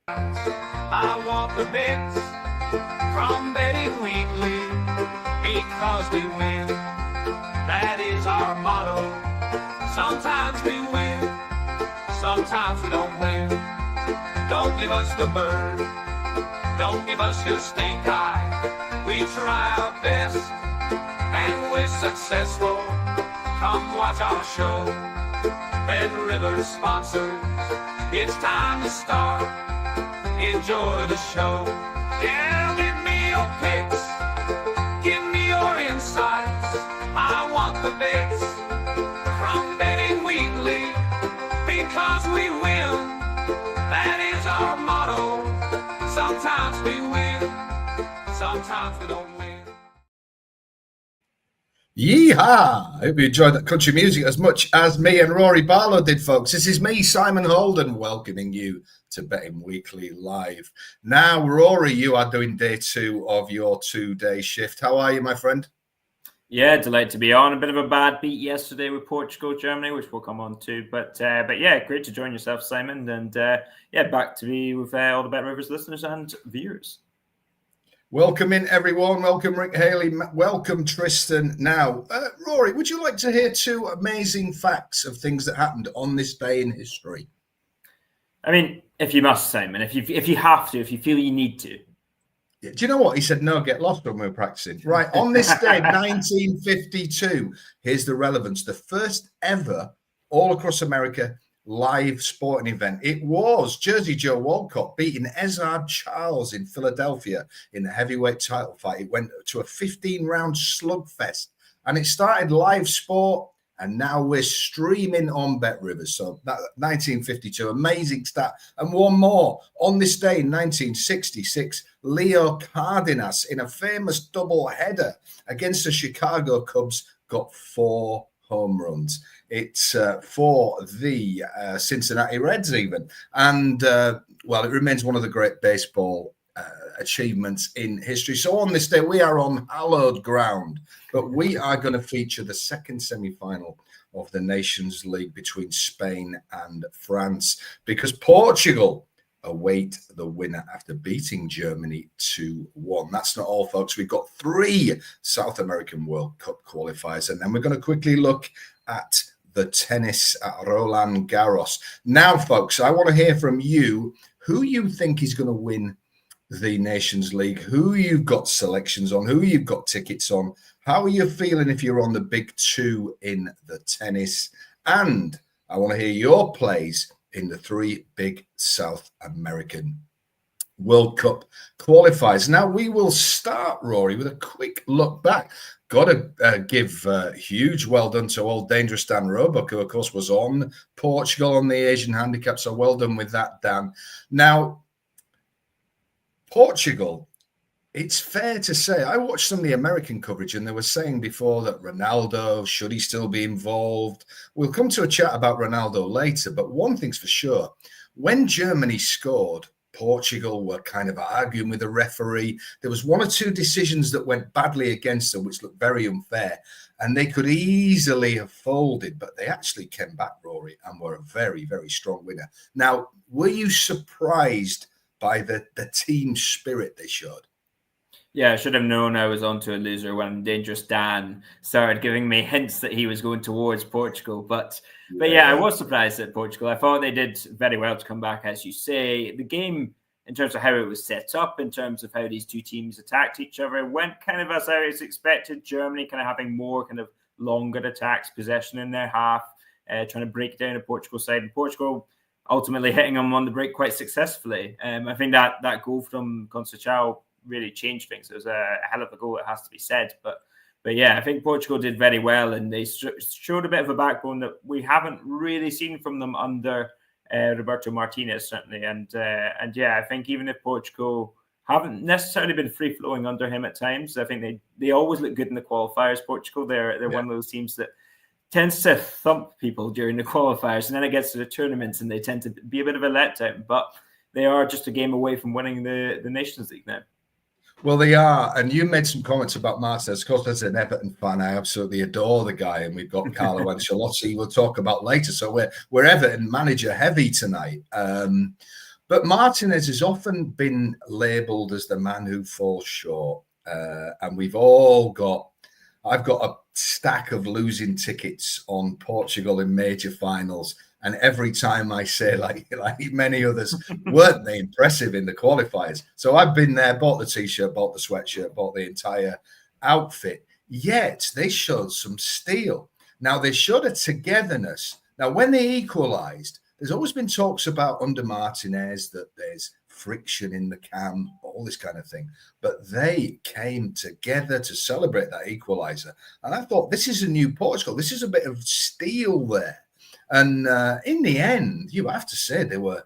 I want the bits from Betty Weekly because we win. That is our motto. Sometimes we win, sometimes we don't win. Don't give us the bird, don't give us your stink eye. We try our best and we're successful. Come watch our show. Red River sponsors. It's time to start. Enjoy the show. Yeah, give me your picks. Give me your insights. I want the bits from Betty Weekly because we win. That is our motto. Sometimes we win. Sometimes we don't win. Yeehaw! I hope you enjoyed that country music as much as me and Ruairidh Barlow did, folks. This is me, Simon Holden, welcoming you to Betting Weekly Live. Now, Ruairidh, you are doing day 2 of your 2-day shift. How are you, my friend? Yeah, delighted to be on. A bit of a bad beat yesterday with Portugal, Germany, which we'll come on to. But yeah, great to join yourself, Simon. And yeah, back to be with all the Bet Rivers listeners and viewers. Welcome in, everyone. Welcome, Rick Haley. Welcome, Tristan. Now, Ruairidh, would you like to hear 2 amazing facts of things that happened on this day in history? I mean, if you must, Simon, if you have to, if you feel you need to. Yeah. Do you know what? He said, no, get lost when we were practicing. Right, on this day, 1952, here's the relevance. The first ever all across America live sporting event. It was Jersey Joe Walcott beating Ezard Charles in Philadelphia in the heavyweight title fight. It went to a 15-round slugfest, and it started live sport, and now we're streaming on Bet Rivers. So that 1952, amazing stat. And one more. On this day in 1966, Leo Cardenas, in a famous double header against the Chicago Cubs, got 4 home runs. It's for the Cincinnati Reds even. And, well, it remains one of the great baseball achievements in history. So on this day, we are on hallowed ground, but we are going to feature the second semi-final of the Nations League between Spain and France, because Portugal await the winner after beating Germany 2-1. That's not all, folks. We've got 3 South American World Cup qualifiers, and then we're going to quickly look at the tennis at Roland Garros. Now, folks, I want to hear from you who you think is going to win the Nations League, who you've got selections on, who you've got tickets on. How are you feeling if you're on the big 2 in the tennis? And I want to hear your plays in the 3 big South American World Cup qualifiers. Now, we will start, Rory, with a quick look back. Got to give huge well done to old Dangerous Dan Roebuck, who, of course, was on Portugal on the Asian handicap. So well done with that, Dan. Now, Portugal, it's fair to say, I watched some of the American coverage, and they were saying before that Ronaldo, should he still be involved? We'll come to a chat about Ronaldo later, but one thing's for sure. When Germany scored, Portugal were kind of arguing with the referee. There was 1 or 2 decisions that went badly against them, which looked very unfair, and they could easily have folded, but they actually came back, Rory, and were a very, very strong winner. Now, were you surprised by the team spirit they showed? Yeah, I should have known I was onto a loser when Dangerous Dan started giving me hints that he was going towards Portugal. But yeah, I was surprised at Portugal. I thought they did very well to come back, as you say. The game, in terms of how it was set up, in terms of how these 2 teams attacked each other, went kind of as I was expected. Germany kind of having more kind of longer attacks, possession in their half, trying to break down the Portugal side. And Portugal ultimately hitting them on the break quite successfully. I think that goal from Conceição really changed things. It was a hell of a goal, it has to be said. But yeah, I think Portugal did very well, and they showed a bit of a backbone that we haven't really seen from them under Roberto Martinez, certainly. And yeah, I think even if Portugal haven't necessarily been free-flowing under him at times, I think they always look good in the qualifiers, Portugal. They're one of those teams that tends to thump people during the qualifiers, and then it gets to the tournaments and they tend to be a bit of a letdown. But they are just a game away from winning the Nations League now. Well, they are. And you made some comments about Martinez. Of course, as an Everton fan, I absolutely adore the guy. And we've got Carlo Ancelotti we'll talk about later. So we're Everton manager heavy tonight. But Martinez has often been labelled as the man who falls short. And we've all got, I've got a stack of losing tickets on Portugal in major finals. And every time I say, like many others, weren't they impressive in the qualifiers? So I've been there, bought the T-shirt, bought the sweatshirt, bought the entire outfit. Yet they showed some steel. Now, they showed a togetherness. Now, when they equalised, there's always been talks about under Martinez that there's friction in the camp, all this kind of thing. But they came together to celebrate that equaliser. And I thought, this is a new Portugal. This is a bit of steel there. And in the end, you have to say they were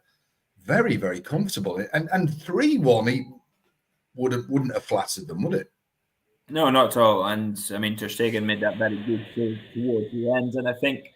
very, very comfortable. And 3-1 wouldn't have flattered them, would it? No, not at all. And I mean, Ter Stegen made that very good save towards the end. And I think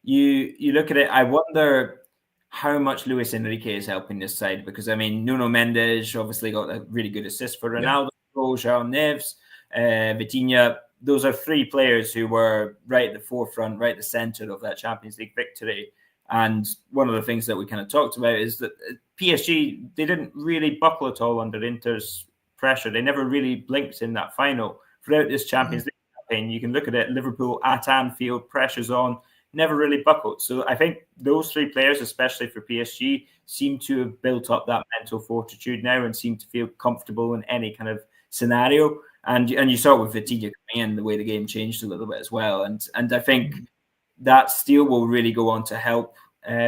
you look at it, I wonder how much Luis Enrique is helping this side, because I mean, Nuno Mendes obviously got a really good assist for Ronaldo, João Neves, Vitinha. Those are three players who were right at the forefront, right at the center of that Champions League victory. And one of the things that we kind of talked about is that PSG, they didn't really buckle at all under Inter's pressure. They never really blinked in that final. Throughout this Champions League campaign, you can look at it, Liverpool at Anfield, pressure's on, never really buckled. So I think those three players, especially for PSG, seem to have built up that mental fortitude now and seem to feel comfortable in any kind of scenario. And you saw it with Vitinha coming in, the way the game changed a little bit as well. And I think that steel will really go on to help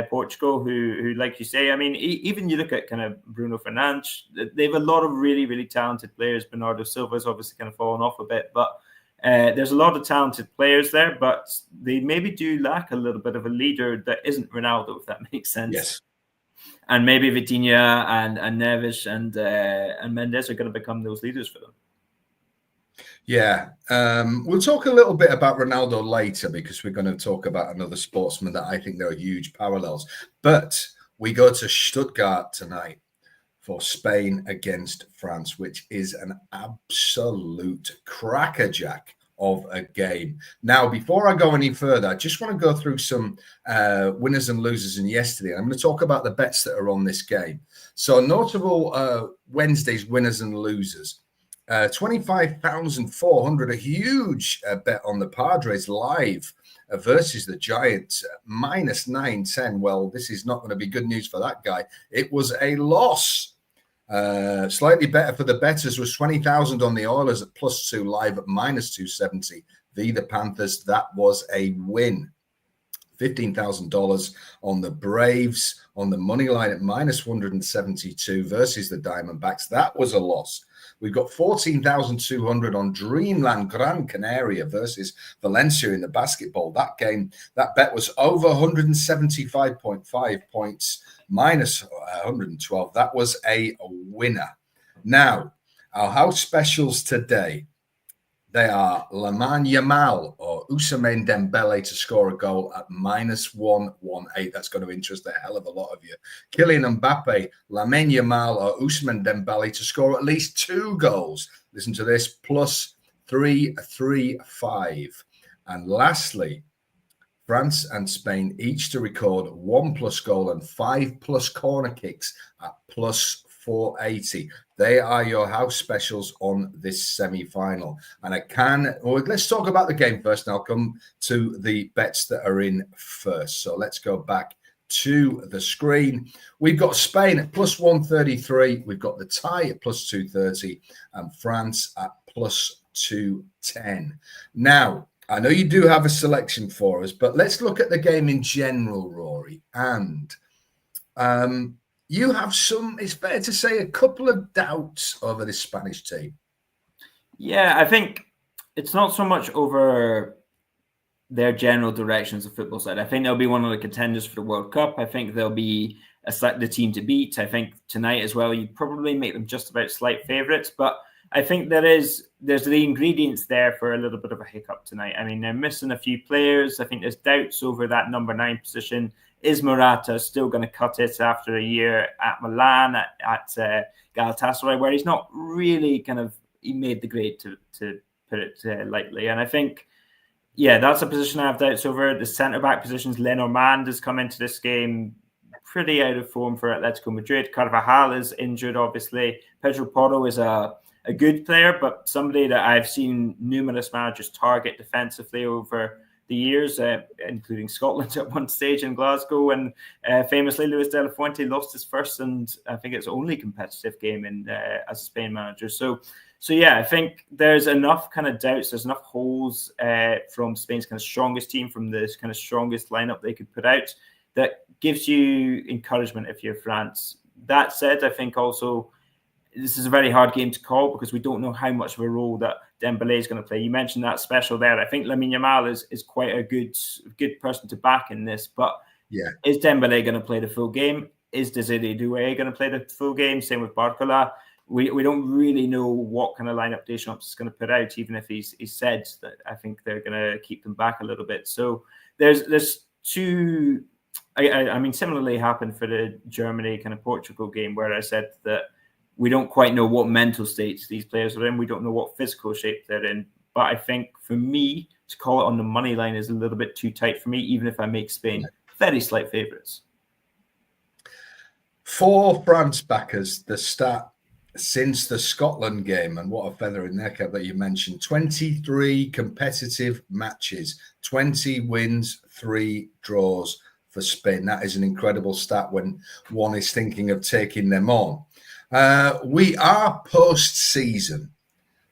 Portugal, who, like you say, I mean, even you look at kind of Bruno Fernandes, they have a lot of really, really talented players. Bernardo Silva's obviously kind of fallen off a bit, but there's a lot of talented players there, but they maybe do lack a little bit of a leader that isn't Ronaldo, if that makes sense. Yes. And maybe Vitinha and Neves and Mendes are going to become those leaders for them. Yeah, we'll talk a little bit about Ronaldo later, because we're going to talk about another sportsman that I think there are huge parallels. But we go to Stuttgart tonight for Spain against France, which is an absolute crackerjack of a game. Now, before I go any further, I just want to go through some winners and losers in yesterday. I'm going to talk about the bets that are on this game. So notable Wednesday's winners and losers. 25,400, a huge bet on the Padres live versus the Giants, minus 910. Well, this is not going to be good news for that guy. It was a loss. Slightly better for the bettors was 20,000 on the Oilers at +2 live at minus 270. The Panthers, that was a win. $15,000 on the Braves on the money line at minus 172 versus the Diamondbacks. That was a loss. We've got 14,200 on Dreamland Gran Canaria versus Valencia in the basketball. That game, that bet was over 175.5 points, minus 112. That was a winner. Now, our house specials today, they are Lamine Yamal or Ousmane Dembele to score a goal at minus 118. That's going to interest a hell of a lot of you. Kylian Mbappe, Lamine Yamal or Ousmane Dembele to score at least 2 goals. Listen to this, plus 335. And lastly, France and Spain each to record 1+ goal and 5+ corner kicks at plus 480. They are your house specials on this semi-final. And let's talk about the game first, and I'll come to the bets that are in first. So let's go back to the screen. We've got Spain at plus 133. We've got the tie at plus 230 and France at plus 210. Now, I know you do have a selection for us, but let's look at the game in general, Rory. And you have it's fair to say, a couple of doubts over this Spanish team. Yeah, I think it's not so much over their general directions of football side. I think they'll be one of the contenders for the World Cup. I think they'll be the team to beat. I think tonight as well, you'd probably make them just about slight favourites, but I think there's the ingredients there for a little bit of a hiccup tonight. I mean, they're missing a few players. I think there's doubts over that number 9 position. Is Morata still going to cut it after a year at Milan, at Galatasaray, where he's not really he made the grade, to put it lightly. And I think, yeah, that's a position I have doubts over. The centre-back positions, Lenormand has come into this game pretty out of form for Atletico Madrid. Carvajal is injured, obviously. Pedro Porro is a good player, but somebody that I've seen numerous managers target defensively over the years, including Scotland at one stage in Glasgow, and famously Luis de la Fuente lost his first and I think it's only competitive game in as a Spain manager. So yeah, I think there's enough kind of doubts, there's enough holes from Spain's kind of strongest team, from this kind of strongest lineup they could put out, that gives you encouragement if you're France. That said, I think also this is a very hard game to call because we don't know how much of a role that Dembélé is going to play. You mentioned that special there. I think Lamine Yamal is quite a good person to back in this. But is Dembélé going to play the full game? Is Desiree Doué going to play the full game? Same with Barcola. We don't really know what kind of lineup Deschamps is going to put out, even if he's said that I think they're going to keep them back a little bit. So there's two. I mean, similarly happened for the Germany kind of Portugal game where I said that we don't quite know what mental states these players are in. We don't know what physical shape they're in. But I think for me, to call it on the money line is a little bit too tight for me, even if I make Spain very slight favourites. For France backers, the stat since the Scotland game, and what a feather in their cap that you mentioned, 23 competitive matches, 20 wins, 3 draws for Spain. That is an incredible stat when one is thinking of taking them on. We are post-season.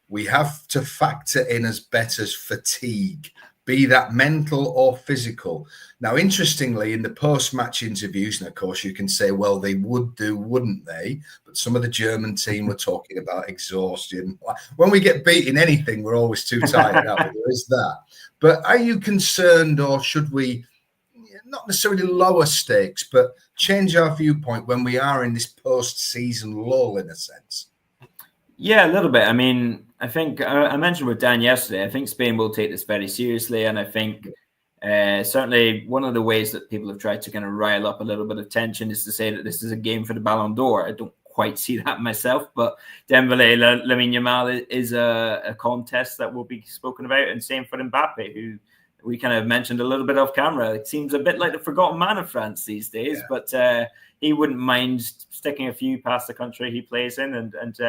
We have to factor in as bettors fatigue, be that mental or physical. Now, interestingly, in the post-match interviews, and of course you can say, well, they would do, wouldn't they? But some of the German team were talking about exhaustion. When we get beaten anything, we're always too tired out. There is that. But are you concerned, or should we not necessarily lower stakes, but change our viewpoint when we are in this post-season lull, in a sense? Yeah, a little bit. I mean, I think I mentioned with Dan yesterday, I think Spain will take this very seriously. And I think certainly one of the ways that people have tried to kind of rile up a little bit of tension is to say that this is a game for the Ballon d'Or. I don't quite see that myself, but Dembélé, Lamine Yamal is a contest that will be spoken about. And same for Mbappe, who we kind of mentioned a little bit off camera. It seems a bit like the forgotten man of France these days, but he wouldn't mind sticking a few past the country he plays in and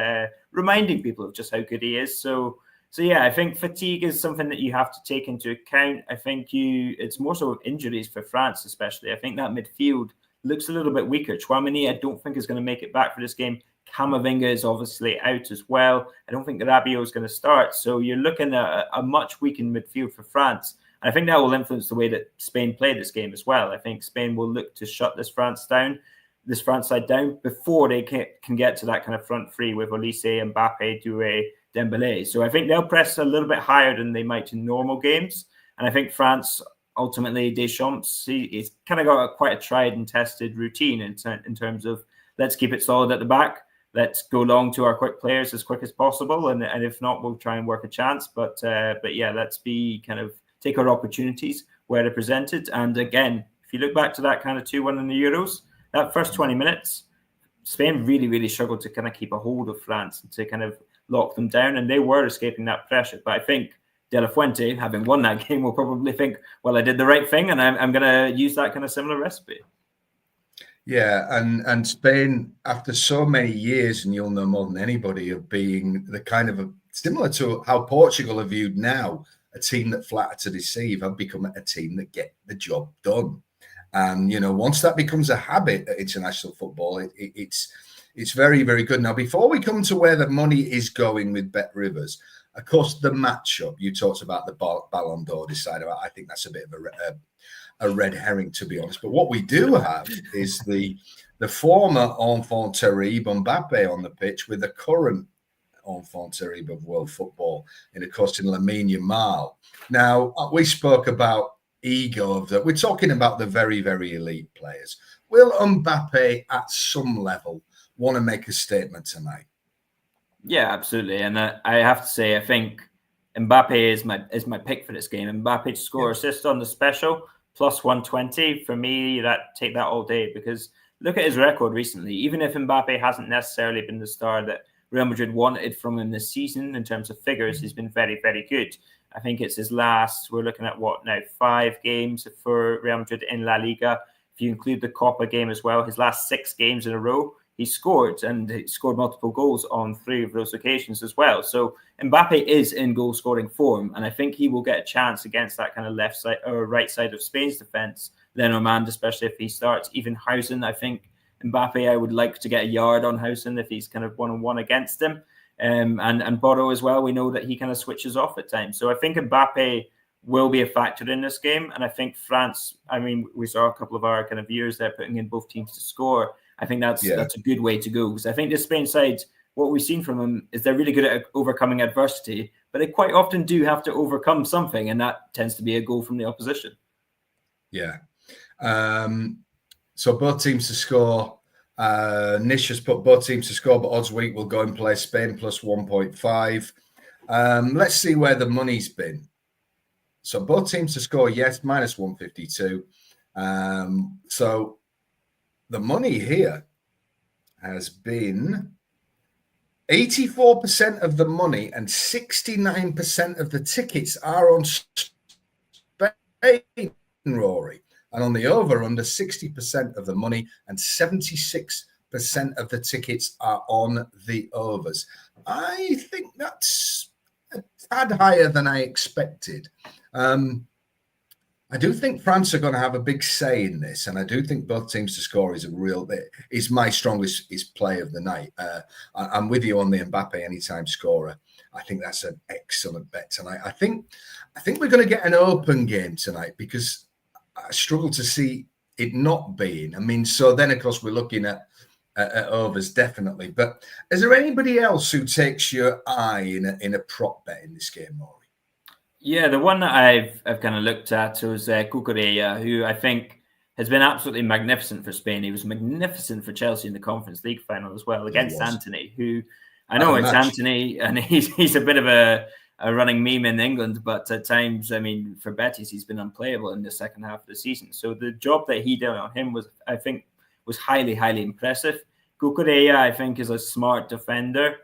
reminding people of just how good he is. So yeah, I think fatigue is something that you have to take into account. I think it's more so injuries for France, especially. I think that midfield looks a little bit weaker. Tchouaméni, I don't think is going to make it back for this game. Camavinga is obviously out as well. I don't think Rabiot is going to start. So you're looking at a much weakened midfield for France. And I think that will influence the way that Spain play this game as well. I think Spain will look to shut this France side down before they can get to that kind of front three with Olise, Mbappe, Doué, Dembélé. So I think they'll press a little bit higher than they might in normal games. And I think France, ultimately, Deschamps, he's kind of got quite a tried and tested routine in terms of let's keep it solid at the back. Let's go long to our quick players as quick as possible. And if not, we'll try and work a chance. But yeah, let's be kind of take our opportunities where they're presented. And again, if you look back to that kind of 2-1 in the Euros, that first 20 minutes, Spain really, really struggled to kind of keep a hold of France and to kind of lock them down. And they were escaping that pressure. But I think De La Fuente, having won that game, will probably think, well, I did the right thing and I'm going to use that kind of similar recipe. Yeah, and Spain, after so many years, and you'll know more than anybody, of being the kind of similar to how Portugal are viewed now, a team that flatter to deceive, have become a team that get the job done. And, you know, once that becomes a habit at international football, it's very, very good. Now, before we come to where the money is going with Bet Rivers, of course, the matchup, you talked about the Ballon d'Or decider. I think that's a bit of a red herring, to be honest. But what we do have is the former enfant terrible Mbappe on the pitch with the current enfant terrible of world football, and of course in Lamine Yamal. Now, we spoke about ego of that. We're talking about the very, very elite players. Will Mbappe at some level want to make a statement tonight? Yeah, absolutely. And I have to say, I think Mbappe is my pick for this game. Mbappe to score assist on the special, plus 120. For me, take that all day, because look at his record recently. Even if Mbappe hasn't necessarily been the star that Real Madrid wanted from him this season in terms of figures, he's been very, very good. I think it's his last, we're looking at 5 games for Real Madrid in La Liga. If you include the Copa game as well, his last 6 games in a row, he scored, and he scored multiple goals on 3 of those occasions as well. So Mbappe is in goal-scoring form, and I think he will get a chance against that kind of left side or right side of Spain's defence. Lenormand, especially if he starts. Even Hausen, I think Mbappe, I would like to get a yard on Hausen if he's kind of one-on-one against him. And Barlow as well, we know that he kind of switches off at times. So I think Mbappe will be a factor in this game. And I think France, I mean, we saw a couple of our kind of viewers there putting in both teams to score. I think that's a good way to go, because I think the Spain side, what we've seen from them is they're really good at overcoming adversity, but they quite often do have to overcome something, and that tends to be a goal from the opposition. Yeah. So both teams to score. Nish has put both teams to score, but odds week will go and play Spain plus 1.5. Let's see where the money's been. So both teams to score, yes, minus 152. So the money here has been 84% of the money and 69% of the tickets are on Spain, Rory. And on the over-under, 60% of the money and 76% of the tickets are on the overs. I think that's a tad higher than I expected. I do think France are going to have a big say in this, and I do think both teams to score is my strongest play of the night. I'm with you on the Mbappe anytime scorer. I think that's an excellent bet tonight. I think we're going to get an open game tonight, because I struggle to see it not being. I mean, so then of course we're looking at overs definitely. But is there anybody else who takes your eye in a prop bet in this game, Rory? Yeah, the one that I've kind of looked at was Cucurella, who I think has been absolutely magnificent for Spain. He was magnificent for Chelsea in the Conference League final as well against Antony, who I know it's Antony, and he's a bit of a running meme in England, but at times, I mean, for Betis, he's been unplayable in the second half of the season. So the job that he did on him was highly, highly impressive. Cucurella, I think, is a smart defender,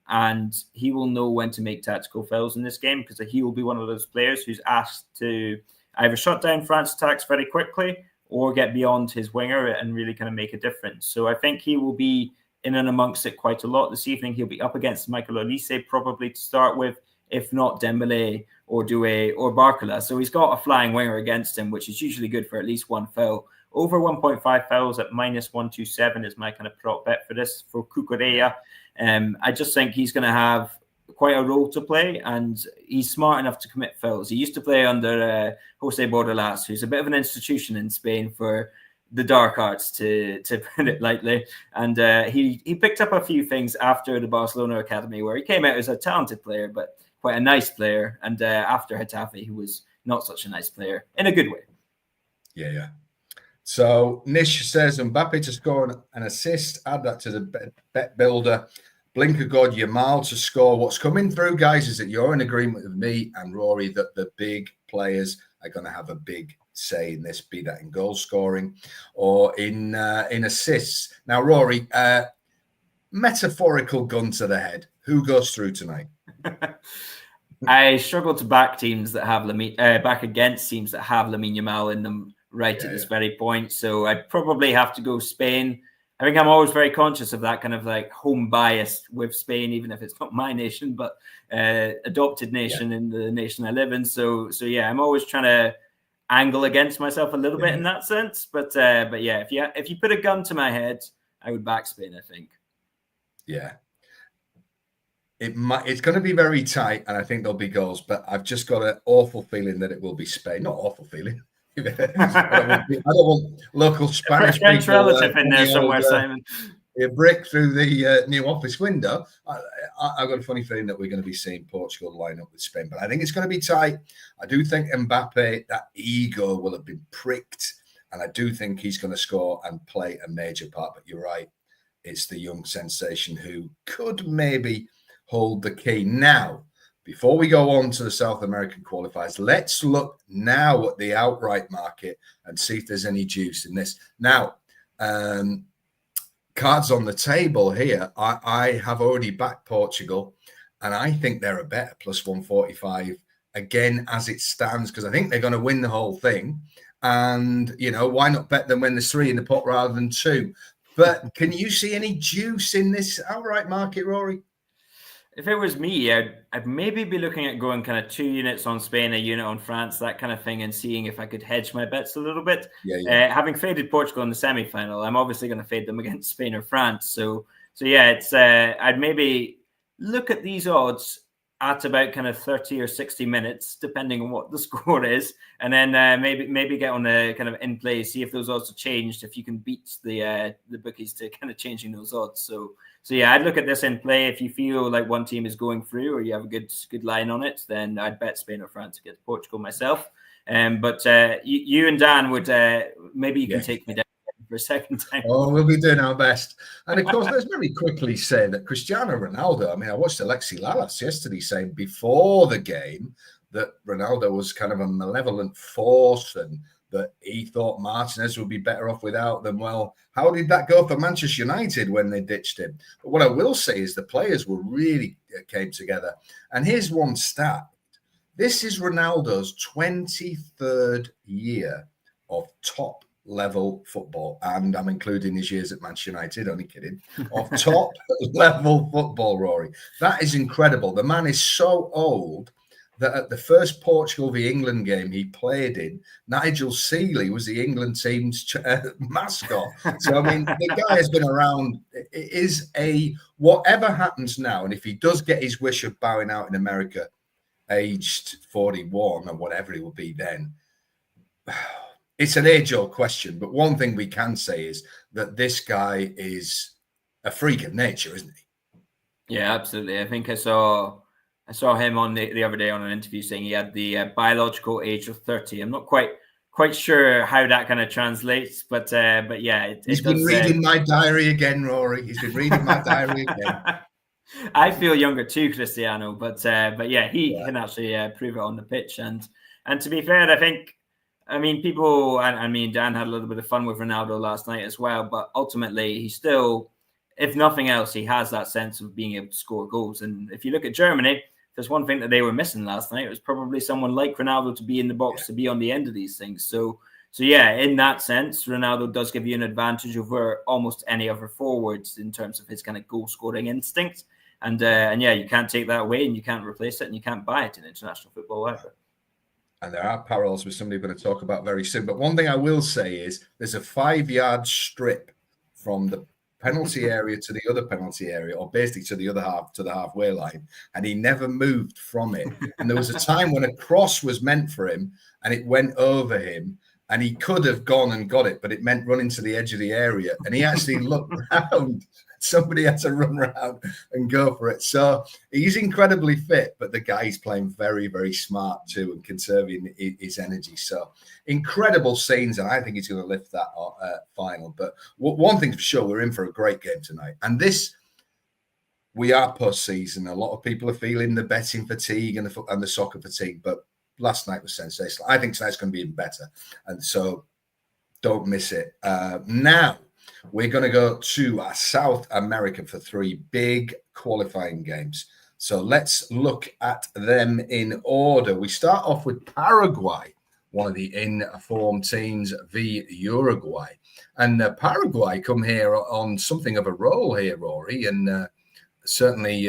and he will know when to make tactical fouls in this game, because he will be one of those players who's asked to either shut down France attacks very quickly or get beyond his winger and really kind of make a difference. So I think he will be in and amongst it quite a lot this evening. He'll be up against Michael Olise probably to start with, if not Dembele or Doué or Barcola. So he's got a flying winger against him, which is usually good for at least one foul. Over 1.5 fouls at minus 127 is my kind of prop bet for this, for Cucurella. I just think he's going to have quite a role to play, and he's smart enough to commit fouls. He used to play under Jose Bordalas, who's a bit of an institution in Spain for the dark arts, to put it lightly. And he picked up a few things after the Barcelona academy, where he came out as a talented player, but quite a nice player. And after Getafe, he was not such a nice player in a good way. Yeah. So Nish says Mbappe to score an assist. Add that to the bet builder. Blink of God, Yamal to score. What's coming through, guys, is that you're in agreement with me and Rory that the big players are going to have a big say in this, be that in goal scoring or in assists. Now, Rory, metaphorical gun to the head. Who goes through tonight? I struggle to back teams that have back against teams that have Lamine Yamal in them at this very point. So I'd probably have to go Spain. I think I'm always very conscious of that kind of like home bias with Spain, even if it's not my nation, but adopted nation in the nation I live in. So yeah, I'm always trying to angle against myself a little bit in that sense. But yeah, if you put a gun to my head, I would back Spain, I think. Yeah. It's going to be very tight, and I think there'll be goals, but I've just got an awful feeling that it will be Spain. Not awful feeling. I don't want local Spanish French people relative in there somewhere, Simon. Break through the new office window. I've got a funny feeling that we're going to be seeing Portugal line up with Spain, but I think it's going to be tight. I do think Mbappe, that ego will have been pricked, and I do think he's going to score and play a major part. But you're right, it's the young sensation who could maybe hold the key. Now, before we go on to the South American qualifiers, let's look now at the outright market and see if there's any juice in this. Now, cards on the table here. I have already backed Portugal, and I think they're a better plus 145 again as it stands, because I think they're going to win the whole thing. And, why not bet them when there's 3 in the pot rather than 2? But can you see any juice in this outright market, Rory? If it was me, I'd maybe be looking at going kind of 2 units on Spain, a unit on France, that kind of thing, and seeing if I could hedge my bets a little bit. Having faded Portugal in the semi-final, I'm obviously going to fade them against Spain or France. So yeah, it's I'd maybe look at these odds at about kind of 30 or 60 minutes, depending on what the score is, and then maybe get on the kind of in play, see if those odds are changed, if you can beat the bookies to kind of changing those odds. So yeah, I'd look at this in play. If you feel like one team is going through, or you have a good line on it, then I'd bet Spain or France against Portugal myself. But you and Dan would maybe you can take me down for a second time. Oh, we'll be doing our best. And of course, let's very quickly say that Cristiano Ronaldo, I mean, I watched Alexi Lalas yesterday saying before the game that Ronaldo was kind of a malevolent force and that he thought Martinez would be better off without them. Well, how did that go for Manchester United when they ditched him? But what I will say is the players were really came together. And here's one stat. This is Ronaldo's 23rd year of top level football, and I'm including his years at Manchester United, only kidding, of top level football, Rory. That is incredible. The man is so old that at the first Portugal v England game he played in, Nigel Seeley was the England team's mascot. So, I mean, the guy has been around. It is whatever happens now, and if he does get his wish of bowing out in America, aged 41 or whatever he will be then, it's an age-old question, but one thing we can say is that this guy is a freak of nature, isn't he? Yeah, absolutely. I think I saw him on the other day on an interview saying he had the biological age of 30. I'm not quite sure how that kind of translates, but yeah. He's been reading my diary again, Rory. He's been reading my diary again. I feel younger too, Cristiano, but yeah, he can actually prove it on the pitch. And to be fair, I think, I mean, people, and me and Dan had a little bit of fun with Ronaldo last night as well, but ultimately he still, if nothing else, he has that sense of being able to score goals. And if you look at Germany, there's one thing that they were missing last night. It was probably someone like Ronaldo to be in the box, to be on the end of these things. So yeah, in that sense, Ronaldo does give you an advantage over almost any other forwards in terms of his kind of goal scoring instinct. And yeah, you can't take that away, and you can't replace it, and you can't buy it in international football either. And there are parallels with somebody we're going to talk about very soon. But one thing I will say is there's a 5-yard strip from the penalty area to the other penalty area, or basically to the other half, to the halfway line, and he never moved from it. And there was a time when a cross was meant for him and it went over him, and he could have gone and got it, but it meant running to the edge of the area, and he actually looked around. Somebody had to run around and go for it. So he's incredibly fit, but the guy's playing very, very smart too and conserving his energy. So incredible scenes, and I think he's going to lift that final. But one thing for sure, we're in for a great game tonight. And this, we are post-season. A lot of people are feeling the betting fatigue and the soccer fatigue, but last night was sensational. I think tonight's going to be even better. And so don't miss it. Now, we're going to go to South America for 3 big qualifying games. So let's look at them in order. We start off with Paraguay, one of the in-form teams, v Uruguay. And Paraguay come here on something of a roll here, Rory. And certainly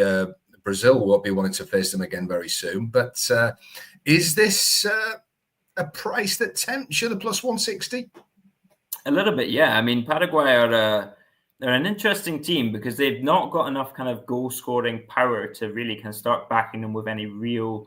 Brazil won't be wanting to face them again very soon. But is this a price that tempts you, the plus 160? A little bit, yeah. I mean, Paraguay they're an interesting team because they've not got enough kind of goal-scoring power to really kind of start backing them with any real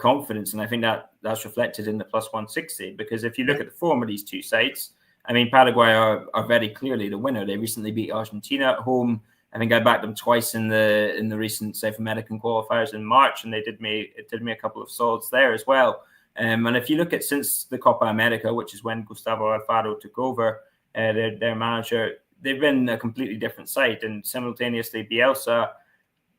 confidence. And I think that's reflected in the plus 160, because if you look at the form of these two sides, I mean, Paraguay are very clearly the winner. They recently beat Argentina at home. I think I backed them twice in the recent South American qualifiers in March, and it did me a couple of solids there as well. And if you look at since the Copa America, which is when Gustavo Alfaro took over, their manager, they've been a completely different side. And simultaneously, Bielsa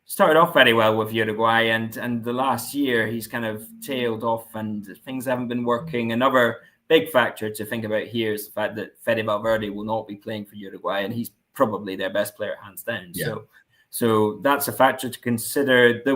started off very well with Uruguay, and the last year he's kind of tailed off, and things haven't been working. Another big factor to think about here is the fact that Fede Valverde will not be playing for Uruguay, and he's probably their best player hands down. Yeah. So that's a factor to consider. The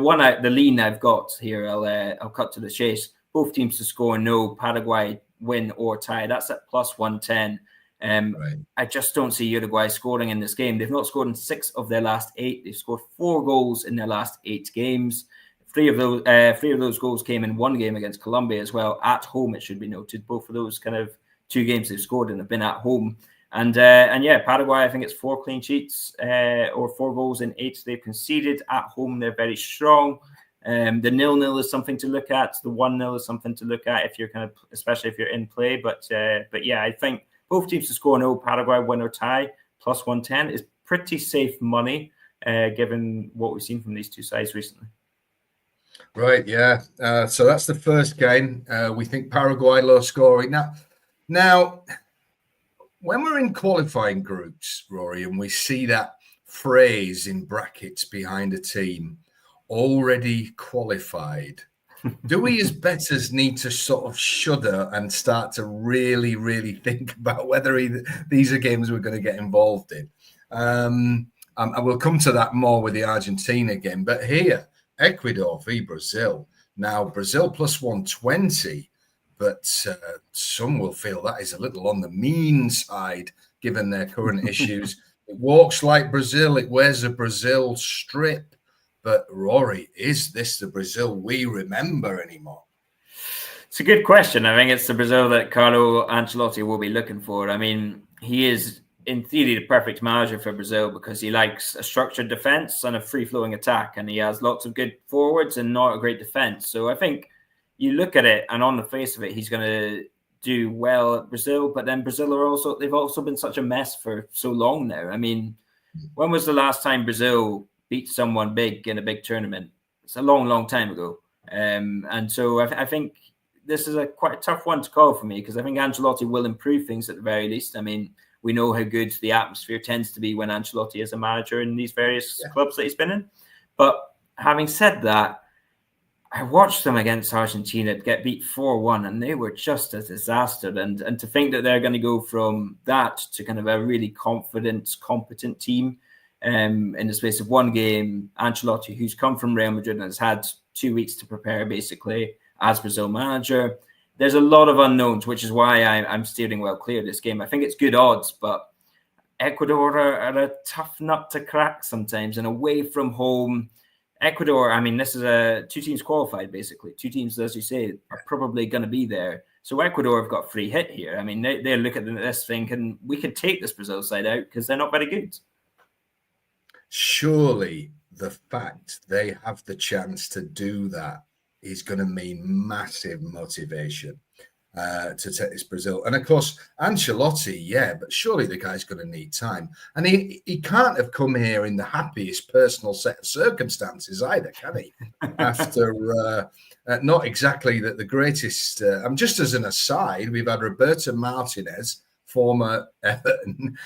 lean I've got here, I'll cut to the chase. Both teams to score, no. Paraguay win or tie. That's at plus 110. Right. I just don't see Uruguay scoring in this game. They've not scored in 6 of their last 8. They've scored 4 goals in their last 8 games. 3 of those goals came in one game against Colombia as well, at home, it should be noted. Both of those kind of 2 games they've scored in have been at home. And yeah, Paraguay, I think it's 4 clean sheets or 4 goals in 8 they've conceded. At home, they're very strong. The 0-0 is something to look at. The 1-0 is something to look at if you're kind of, especially if you're in play. But yeah, I think both teams to score no, Paraguay win or tie, plus 110 is pretty safe money, given what we've seen from these two sides recently. Right, yeah. So that's the first game. We think Paraguay low scoring. Now, when we're in qualifying groups, Rory, and we see that phrase in brackets behind a team, already qualified, do we as bettors need to sort of shudder and start to really, really think about whether these are games we're going to get involved in? And we'll come to that more with the Argentina game. But here, Ecuador v Brazil. Now, Brazil plus 120, but some will feel that is a little on the mean side, given their current issues. It walks like Brazil. It wears a Brazil strip. But Rory, is this the Brazil we remember anymore? It's a good question. I think it's the Brazil that Carlo Ancelotti will be looking for. I mean, he is, in theory, the perfect manager for Brazil because he likes a structured defense and a free-flowing attack, and he has lots of good forwards and not a great defense. So I think you look at it, and on the face of it, he's going to do well at Brazil. But then Brazil they've also been such a mess for so long now. I mean, when was the last time Brazil beat someone big in a big tournament? It's a long, long time ago. And so I think this is quite a tough one to call for me because I think Ancelotti will improve things at the very least. I mean, we know how good the atmosphere tends to be when Ancelotti is a manager in these various clubs that he's been in. But having said that, I watched them against Argentina get beat 4-1, and they were just a disaster. And to think that they're going to go from that to kind of a really confident, competent team in the space of one game, Ancelotti, who's come from Real Madrid and has had 2 weeks to prepare basically as Brazil manager. There's a lot of unknowns, which is why I'm steering well clear of this game. I think it's good odds, but Ecuador are a tough nut to crack sometimes. And away from home, Ecuador, I mean, this is 2 teams qualified, basically. 2 teams, as you say, are probably going to be there. So Ecuador have got free hit here. I mean, they look at this thinking, we could take this Brazil side out because they're not very good. Surely the fact they have the chance to do that is going to mean massive motivation to take this Brazil. And of course, Ancelotti, yeah, but surely the guy's going to need time. And he can't have come here in the happiest personal set of circumstances either, can he? After not exactly the greatest. Just as an aside, we've had Roberto Martinez, former Everton.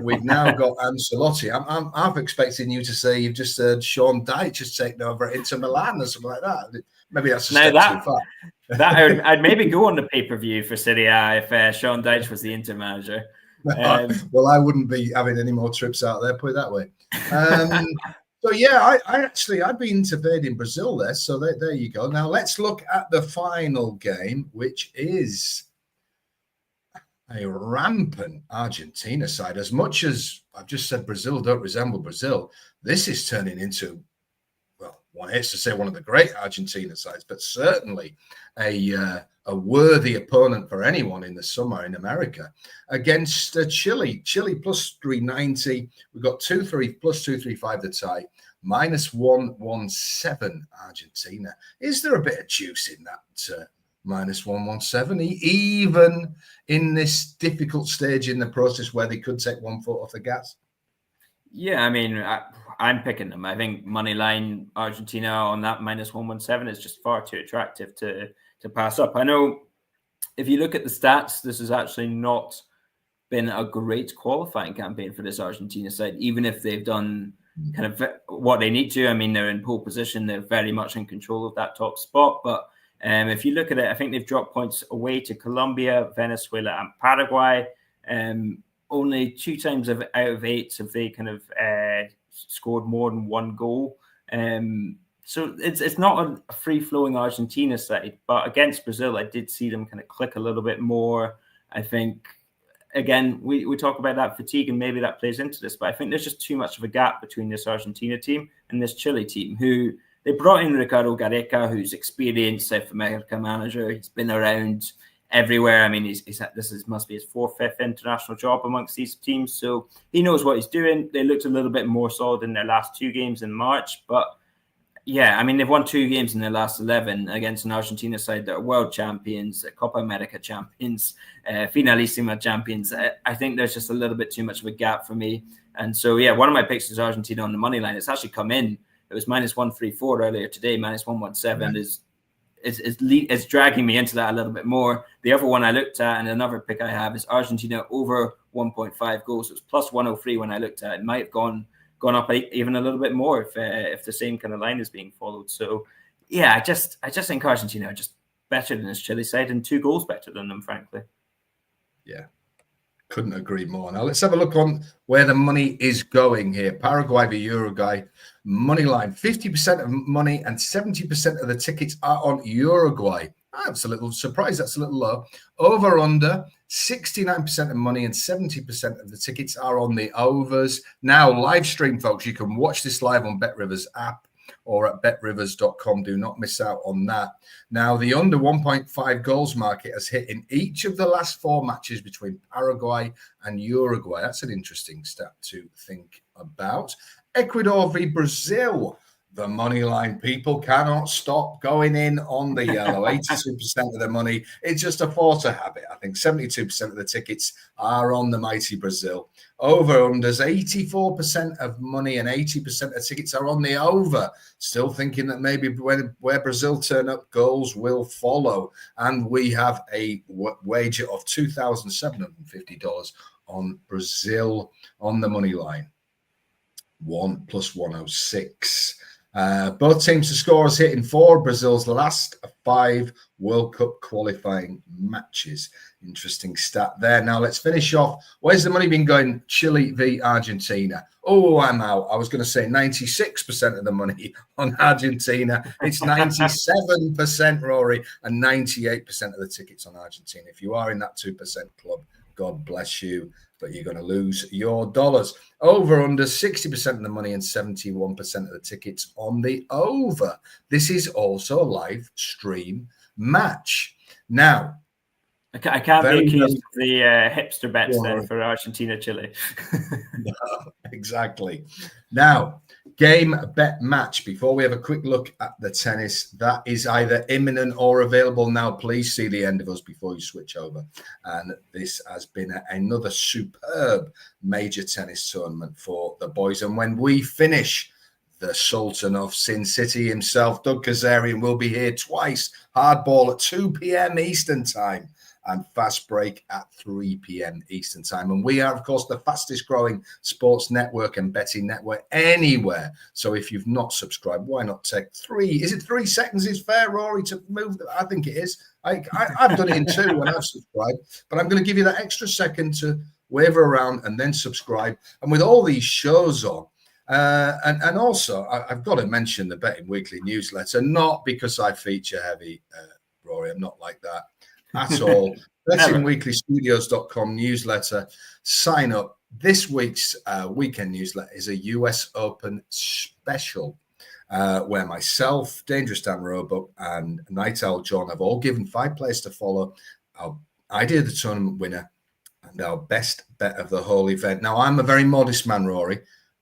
We've now got Ancelotti. I'm expecting you to say you've just heard Sean Dyche has taken over at Inter Milan or something like that. Maybe that's a step too far. I'd maybe go on the pay-per-view for Serie A if Sean Dyche was the Inter manager. Well, I wouldn't be having any more trips out there, put it that way. So yeah, I'd be interfering Brazil there. So there you go. Now let's look at the final game, which is a rampant Argentina side. As much as I've just said Brazil don't resemble Brazil, this is turning into, well, one hates to say one of the great Argentina sides, but certainly a worthy opponent for anyone in the summer in America against Chile. Chile plus 390. We've got 2-3 plus 235 the tie, minus 117 Argentina. Is there a bit of juice in that? Minus 117, even in this difficult stage in the process where they could take one foot off the gas? Yeah, I mean, I'm picking them. I think money line Argentina on that minus 117 is just far too attractive to pass up. I know if you look at the stats, this has actually not been a great qualifying campaign for this Argentina side, even if they've done kind of what they need to. I mean, they're in pole position. They're very much in control of that top spot, but if you look at it, I think they've dropped points away to Colombia, Venezuela, and Paraguay. Only 2 times out of 8 have they kind of scored more than 1 goal. So it's not a free-flowing Argentina side, but against Brazil, I did see them kind of click a little bit more. I think, again, we talk about that fatigue, and maybe that plays into this, but I think there's just too much of a gap between this Argentina team and this Chile team, who they brought in Ricardo Gareca, who's experienced South America manager. He's been around everywhere. I mean, must be his 4th, 5th international job amongst these teams, so he knows what he's doing. They looked a little bit more solid in their last 2 games in March, but yeah, I mean, they've won 2 games in their last 11 against an Argentina side that are world champions, Copa America champions, Finalissima champions. I think there's just a little bit too much of a gap for me. And so, yeah, one of my picks is Argentina on the money line. It's actually come in. It was minus 134 earlier today. Minus 117 is dragging me into that a little bit more. The other one I looked at, and another pick I have, is Argentina over 1.5 goals. It was plus 103 when I looked at it. It might have gone up even a little bit more if the same kind of line is being followed. So, yeah, I just think Argentina are just better than this Chile side, and 2 goals better than them, frankly. Yeah, couldn't agree more. Now let's have a look on where the money is going here. Paraguay v Uruguay, money line 50% of money and 70% of the tickets are on Uruguay. That's a little surprise. That's a little low. Over under 69% of money and 70% of the tickets are on the overs. Now, live stream, folks. You can watch this live on BetRivers app or at betrivers.com. Do not miss out on that. Now, the under 1.5 goals market has hit in each of the last 4 matches between Paraguay and Uruguay. That's an interesting stat to think about. Ecuador v Brazil. The money line people cannot stop going in on the yellow. 82% of the money. It's just a force of habit. I think 72% of the tickets are on the mighty Brazil. Over-unders, 84% of money and 80% of tickets are on the over. Still thinking that maybe where Brazil turn up, goals will follow. And we have a wager of $2,750 on Brazil on the money line. 1 plus 106. Both teams to score has hit in 4 of Brazil's last 5 World Cup qualifying matches. Interesting stat there. Now let's finish off. Where's the money been going? Chile v Argentina. Oh, I'm out. I was going to say 96% of the money on Argentina. It's 97%, Rory, and 98% of the tickets on Argentina. If you are in that 2% club, God bless you, but you're going to lose your dollars. Over under 60% of the money and 71% of the tickets on the over. This is also a live stream match. Now, I can't be accused of the hipster bets then for Argentina, Chile. No, exactly. Now, game bet match. Before we have a quick look at the tennis, that is either imminent or available now. Please see the end of us before you switch over. And this has been another superb major tennis tournament for the boys. And when we finish, the Sultan of Sin City himself, Doug Kazarian, will be here twice. Hardball at 2 p.m. Eastern time and fast break at 3 p.m. Eastern time. And we are, of course, the fastest growing sports network and betting network anywhere. So if you've not subscribed, why not take 3? Is it 3 seconds is fair, Rory, to move? I think it is. I've done it in 2 when I've subscribed, but I'm going to give you that extra second to waver around and then subscribe. And with all these shows on, and also I've got to mention the Betting Weekly newsletter, not because I feature heavy, Rory, I'm not like that at all. BettingWeeklyStudios.com newsletter. Sign up. This week's weekend newsletter is a US Open special where myself, Dangerous Dan Roebuck, and Night Owl John have all given 5 players to follow, our idea of the tournament winner, and our best bet of the whole event. Now, I'm a very modest man, Rory,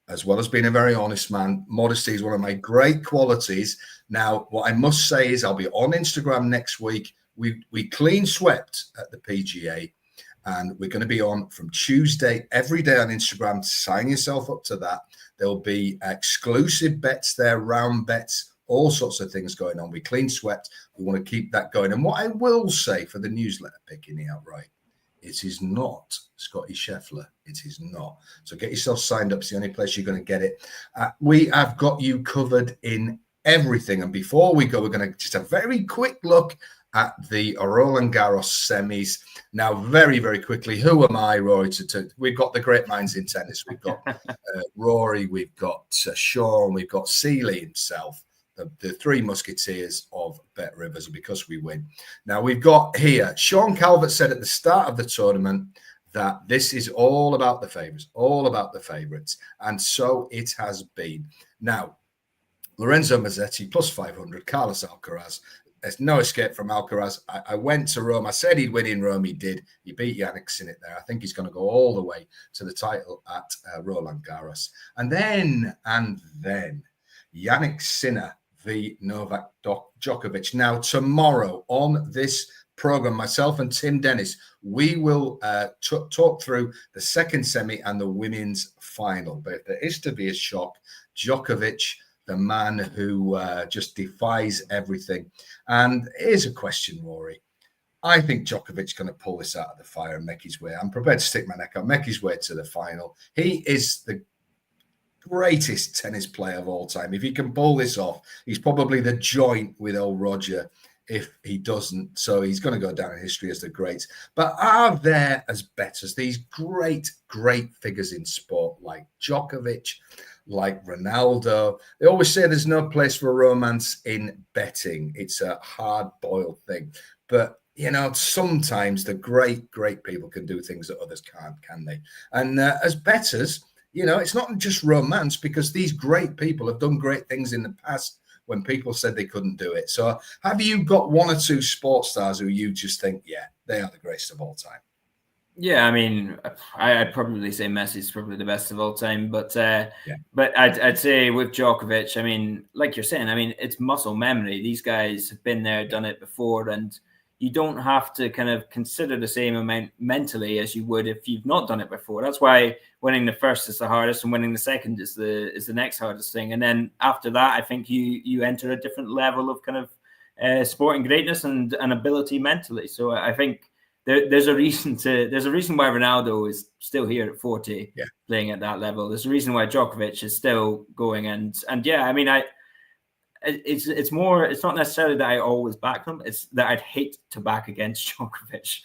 as well as being a very honest man. Modesty is one of my great qualities. Now, what I must say is I'll be on Instagram next week. We clean swept at the PGA, and we're going to be on from Tuesday every day on Instagram. Sign yourself up to that. There'll be exclusive bets there, round bets, all sorts of things going on. We clean swept. We want to keep that going. And what I will say for the newsletter, picking it outright, it is not Scotty Scheffler. It is not. So get yourself signed up. It's the only place you're going to get it. We have got you covered in everything. And before we go, we're going to just a very quick look at the Roland Garros semis. Now, very, very quickly, who am I, Rory? We've got the great minds in tennis. We've got Rory, we've got Sean, we've got Seeley himself. the three musketeers of Bet Rivers, because we win. Now, we've got here, Sean Calvert said at the start of the tournament that this is all about the favourites, and so it has been. Now, Lorenzo Mazzetti plus 500, Carlos Alcaraz. There's no escape from Alcaraz. I went to Rome. I said he'd win in Rome. He did. He beat Yannick Sinner there. I think he's going to go all the way to the title at Roland Garros. And then Yannick Sinner v Novak Djokovic. Now, tomorrow on this program, myself and Tim Dennis, we will talk through the second semi and the women's final. But if there is to be a shock, Djokovic, the man who just defies everything. And here's a question, Rory. I think Djokovic's going to pull this out of the fire and make his way. I'm prepared to stick my neck out, make his way to the final. He is the greatest tennis player of all time. If he can pull this off, he's probably the joint with old Roger if he doesn't. So he's going to go down in history as the great. But are there as bettors these great figures in sport like Djokovic, like Ronaldo? They always say there's no place for romance in betting. It's a hard-boiled thing. But, you know, sometimes the great people can do things that others can't, can they? And as bettors, you know, it's not just romance, because these great people have done great things in the past when people said they couldn't do it. So have you got one or two sports stars who you just think, yeah, they are the greatest of all time? Yeah, I mean, I'd probably say Messi's probably the best of all time, but I'd say with Djokovic, I mean, like you're saying, I mean, it's muscle memory. These guys have been there, done it before, and you don't have to kind of consider the same amount mentally as you would if you've not done it before. That's why winning the first is the hardest, and winning the second is the next hardest thing. And then after that, I think you enter a different level of kind of sporting greatness and ability mentally. So I think there's a reason why Ronaldo is still here at 40, playing at that level. There's a reason why Djokovic is still going, and yeah, I mean, it's not necessarily that I always back them. It's that I'd hate to back against Djokovic.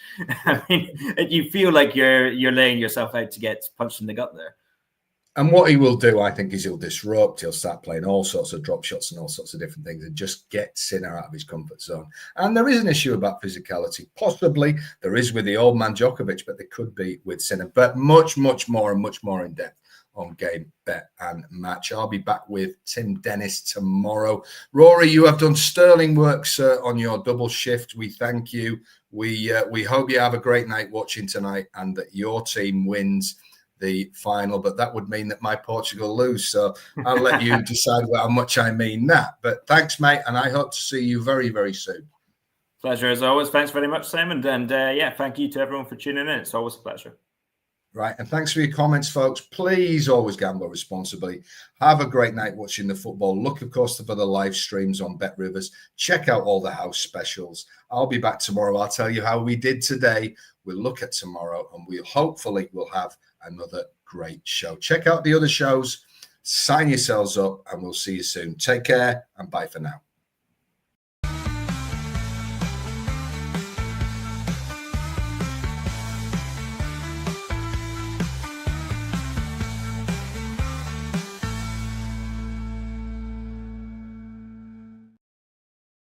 I mean, you feel like you're laying yourself out to get punched in the gut there. And what he will do, I think, is he'll disrupt. He'll start playing all sorts of drop shots and all sorts of different things and just get Sinner out of his comfort zone. And there is an issue about physicality. Possibly there is with the old man Djokovic, but there could be with Sinner. But much more in depth on Game, Bet and Match. I'll be back with Tim Dennis tomorrow. Rory, you have done sterling work, sir, on your double shift. We thank you. We hope you have a great night watching tonight and that your team wins the final, but that would mean that my Portugal lose. So I'll let you decide how much I mean that. But thanks, mate, and I hope to see you very, very soon. Pleasure as always. Thanks very much, Simon. And thank you to everyone for tuning in. It's always a pleasure. Right, and thanks for your comments, folks. Please always gamble responsibly. Have a great night watching the football. Look, of course, for the live streams on Bet Rivers. Check out all the house specials. I'll be back tomorrow. I'll tell you how we did today. We'll look at tomorrow, and we'll hopefully have another great show. Check out the other shows. Sign yourselves up, and we'll see you soon. Take care, and bye for now.